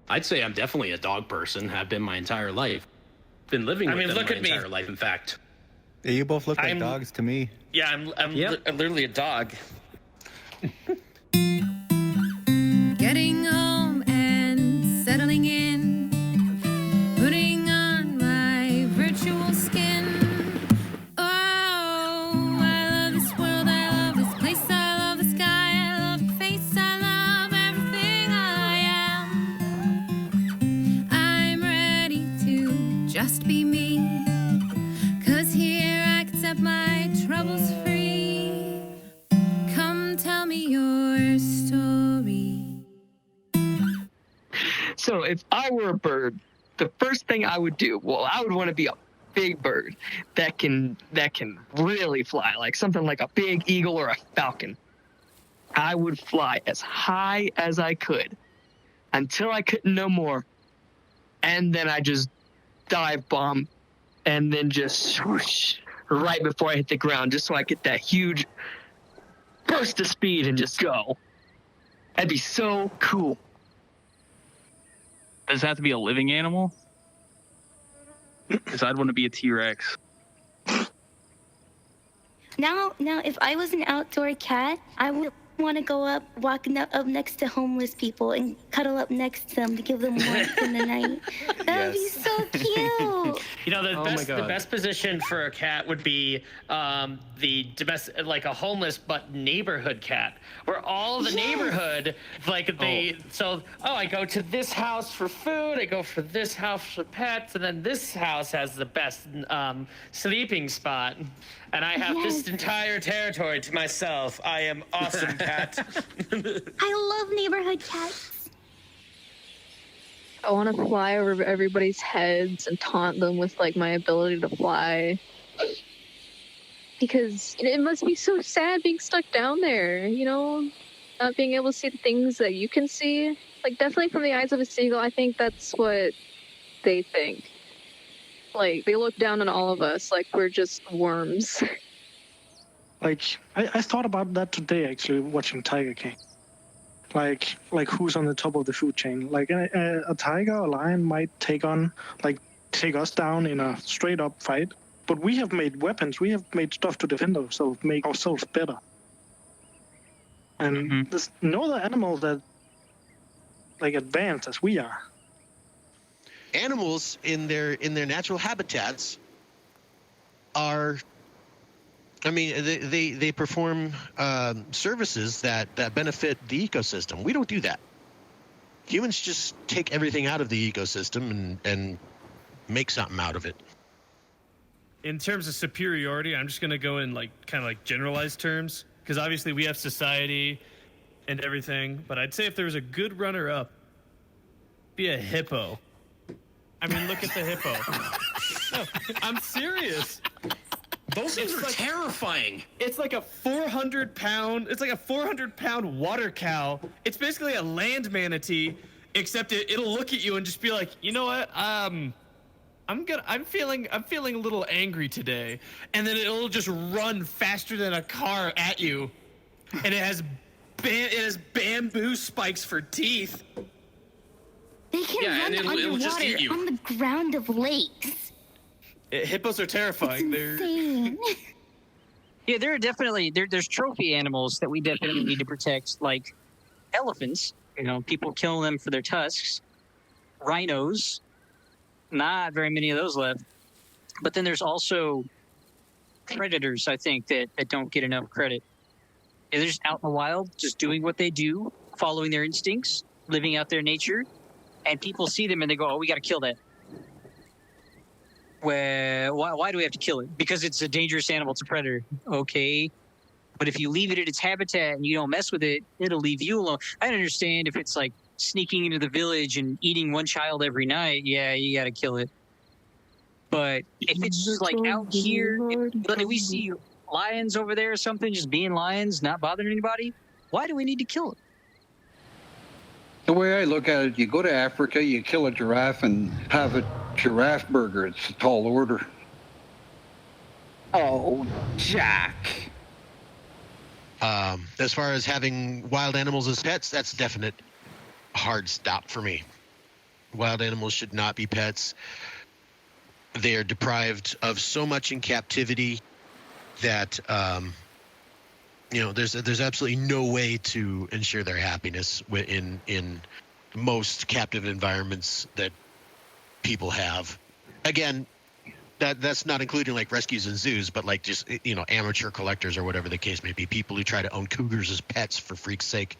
I'd say I'm definitely a dog person. Have been my entire life. Been living with them look my at me. entire life, in fact. Yeah, you both look like dogs to me. Yeah, I'm literally a dog. Getting home and settling in, putting on my virtual skin. Oh, I love this world, I love this place, I love the sky, I love the face, I love everything I am. I'm ready to just be me, 'cause here I can set my troubles free. Come tell me your story. So if I were a bird, the first thing I would do, I would want to be a big bird that can really fly, like something like a big eagle or a falcon. I would fly as high as I could until I couldn't no more, and then I just dive bomb and then just swoosh right before I hit the ground, just so I get that huge burst of speed and just go. That'd be so cool. Does it have to be a living animal? Because I'd want to be a T-Rex. Now, if I was an outdoor cat, I would want to go up, walking up next to homeless people and cuddle up next to them to give them warmth in the night. That would be so cute. You know, the best position for a cat would be the domestic, like a homeless but neighborhood cat, where all the neighborhood, like I go to this house for food, I go for this house for pets, and then this house has the best sleeping spot, and I have this entire territory to myself. I am awesome, cat. I love neighborhood cats. I want to fly over everybody's heads and taunt them with like my ability to fly. Because it must be so sad being stuck down there, you know? Not being able to see the things that you can see. Like, definitely from the eyes of a seagull, I think that's what they think. Like, they look down on all of us like we're just worms. Like, I thought about that today, actually, watching Tiger King. Like who's on the top of the food chain. Like, a tiger or lion might take us down in a straight-up fight. But we have made weapons. We have made stuff to defend ourselves, make ourselves better. And there's no other animal that, like, advanced as we are. Animals in their natural habitats are... I mean, they perform services that benefit the ecosystem. We don't do that. Humans just take everything out of the ecosystem and make something out of it. In terms of superiority, I'm just going to go in kind of generalized terms, because obviously we have society and everything, but I'd say if there was a good runner-up, be a hippo. I mean, look at the hippo. No, I'm serious. Those things are terrifying. It's like a 400-pound water cow. It's basically a land manatee, except it'll look at you and just be like, you know what? I'm feeling a little angry today, and then it'll just run faster than a car at you, and it has bamboo spikes for teeth. They can run it'll just eat you. on the ground of lakes. Hippos are terrifying. It's insane. Yeah, there are definitely there's trophy animals that we definitely need to protect, like elephants. You know, people kill them for their tusks. Rhinos, not very many of those left. But then there's also predators, I think, that don't get enough credit. Yeah, they're just out in the wild, just doing what they do, following their instincts, living out their nature, and people see them and they go, "Oh, we got to kill that." Well, why do we have to kill it? Because it's a dangerous animal. It's a predator. Okay. But if you leave it in its habitat and you don't mess with it, it'll leave you alone. I understand if it's like sneaking into the village and eating one child every night. Yeah, you got to kill it. But if it's just like out here, if we see lions over there or something, just being lions, not bothering anybody, why do we need to kill it? The way I look at it, you go to Africa, you kill a giraffe and have a giraffe burger. It's a tall order. Oh, Jack. As far as having wild animals as pets, that's a definite hard stop for me. Wild animals should not be pets. They are deprived of so much in captivity that there's absolutely no way to ensure their happiness in most captive environments that people have. Again, that's not including like rescues and zoos, but like just amateur collectors or whatever the case may be, people who try to own cougars as pets for freak's sake.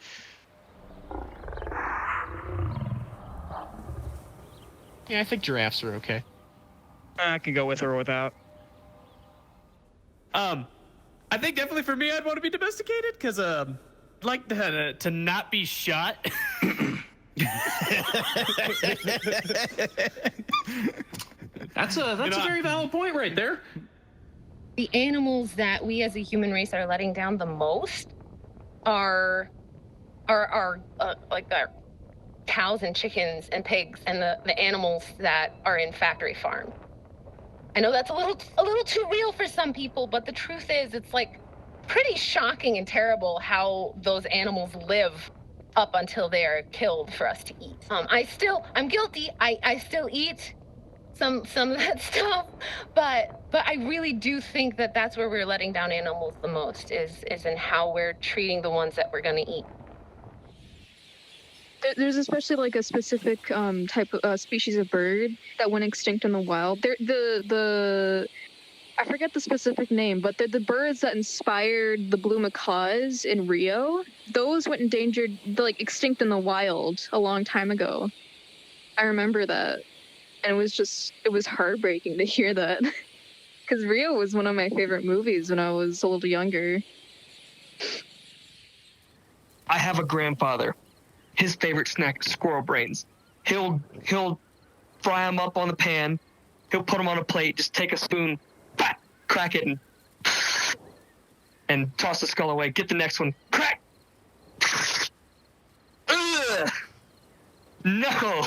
Yeah, I think giraffes are okay. I can go with or without. I think definitely for me, I'd want to be domesticated because I'd like to not be shot. That's a very valid point right there. The animals that we as a human race are letting down the most are like our cows and chickens and pigs and the animals that are in factory farms. I know that's a little too real for some people, but the truth is it's like pretty shocking and terrible how those animals live up until they are killed for us to eat. I'm guilty. I still eat some of that stuff, but I really do think that that's where we're letting down animals the most is in how we're treating the ones that we're going to eat. There's especially like a specific type of species of bird that went extinct in the wild. I forget the specific name, but they're the birds that inspired the blue macaws in Rio. Those went extinct in the wild a long time ago. I remember that. And it was heartbreaking to hear that. Because Rio was one of my favorite movies when I was a little younger. I have a grandfather. His favorite snack is squirrel brains. He'll fry them up on the pan. He'll put them on a plate. Just take a spoon, crack it, and toss the skull away. Get the next one. Crack. Ugh. No.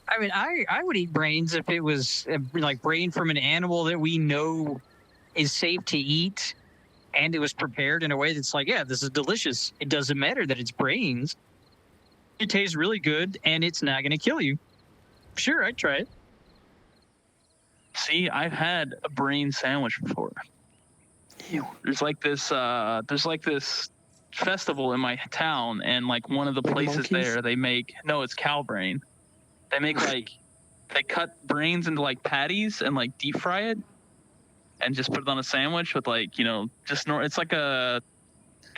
I mean, I would eat brains if it was like brain from an animal that we know is safe to eat, and it was prepared in a way that's like, yeah, this is delicious. It doesn't matter that it's brains. It tastes really good, and it's not going to kill you. Sure, I'd try it. See, I've had a brain sandwich before. Ew. There's like this festival in my town, and like one of the places there, it's cow brain. They make they cut brains into like patties and like deep fry it, and just put it on a sandwich with it's like kind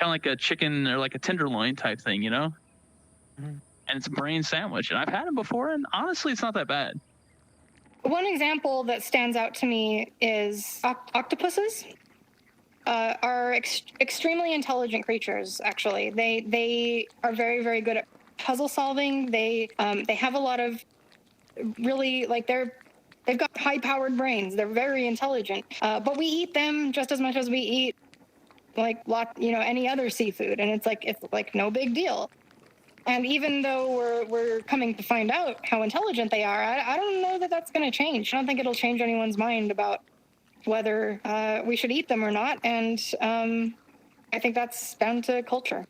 of like a chicken or like a tenderloin type thing, And it's a brain sandwich, and I've had it before, and honestly, it's not that bad. One example that stands out to me is octopuses. Are extremely intelligent creatures. Actually, they are very, very good at puzzle solving. They have a lot of really they've got high-powered brains. They're very intelligent. But we eat them just as much as we eat any other seafood, and it's like no big deal. And even though we're coming to find out how intelligent they are, I don't know that that's going to change. I don't think it'll change anyone's mind about whether we should eat them or not. And I think that's down to culture.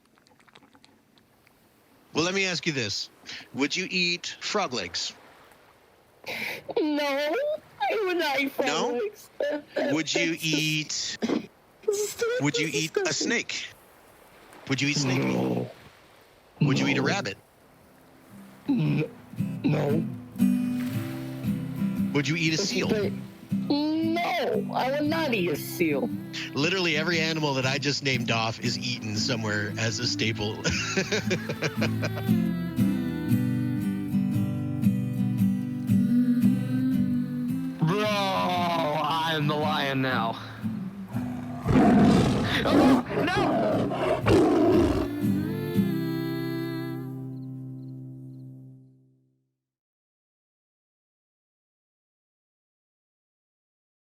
Well, let me ask you this. Would you eat frog legs? No, I would not eat frog legs. Would you eat a snake? Would you eat snake meat? No. Would you eat a rabbit? No. Would you eat a seal? No, I would not eat a seal. Literally every animal that I just named off is eaten somewhere as a staple. Bro, I'm the lion now. Oh, no!